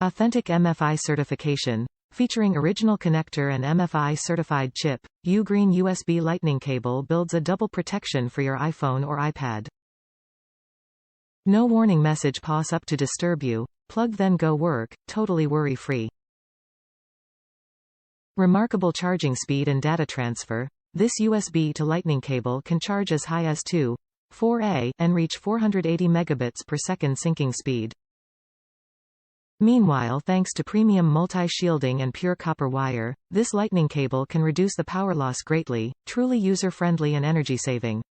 Authentic MFI certification. Featuring original connector and MFI certified chip, UGREEN USB lightning cable builds a double protection for your iPhone or iPad. No warning message pops up to disturb you. Plug then go work, totally worry-free. Remarkable charging speed and data transfer. This USB to lightning cable can charge as high as 2.4A and reach 480 megabits per second syncing speed. Meanwhile, thanks to premium multi-shielding and pure copper wire, this lightning cable can reduce the power loss greatly, truly user-friendly and energy-saving.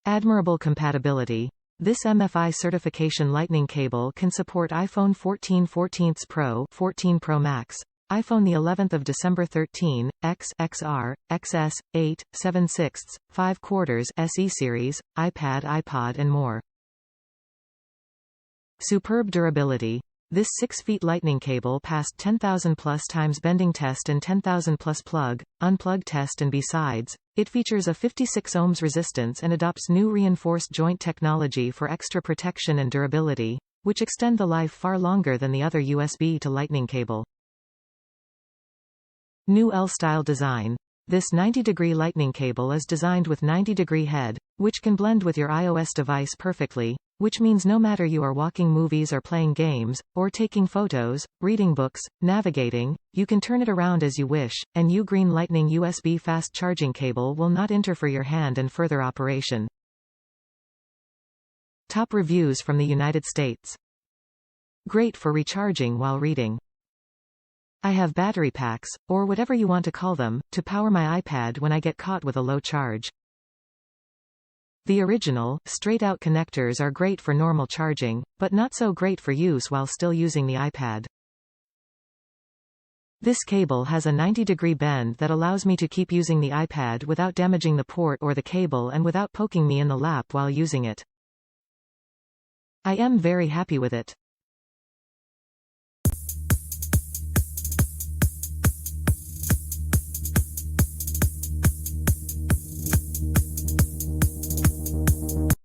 Admirable Compatibility. This MFI certification lightning cable can support iPhone 14 14 Pro, 14 Pro Max, iPhone the 11th of December 13, X, XR, XS, 8, 7/6, 5/4 SE series, iPod and more. Superb durability. This 6 feet lightning cable passed 10,000 plus times bending test and 10,000 plus unplug test, and besides, it features a 56 ohms resistance and adopts new reinforced joint technology for extra protection and durability, which extend the life far longer than the other USB to lightning cable. New L-style design. This 90-degree lightning cable is designed with 90-degree head, which can blend with your iOS device perfectly, which means no matter you are watching movies or playing games, or taking photos, reading books, navigating, you can turn it around as you wish, and UGREEN Lightning USB fast charging cable will not interfere your hand and further operation. Top reviews from the United States. Great for recharging while reading. I have battery packs, or whatever you want to call them, to power my iPad when I get caught with a low charge. The original, straight-out connectors are great for normal charging, but not so great for use while still using the iPad. This cable has a 90-degree bend that allows me to keep using the iPad without damaging the port or the cable and without poking me in the lap while using it. I am very happy with it.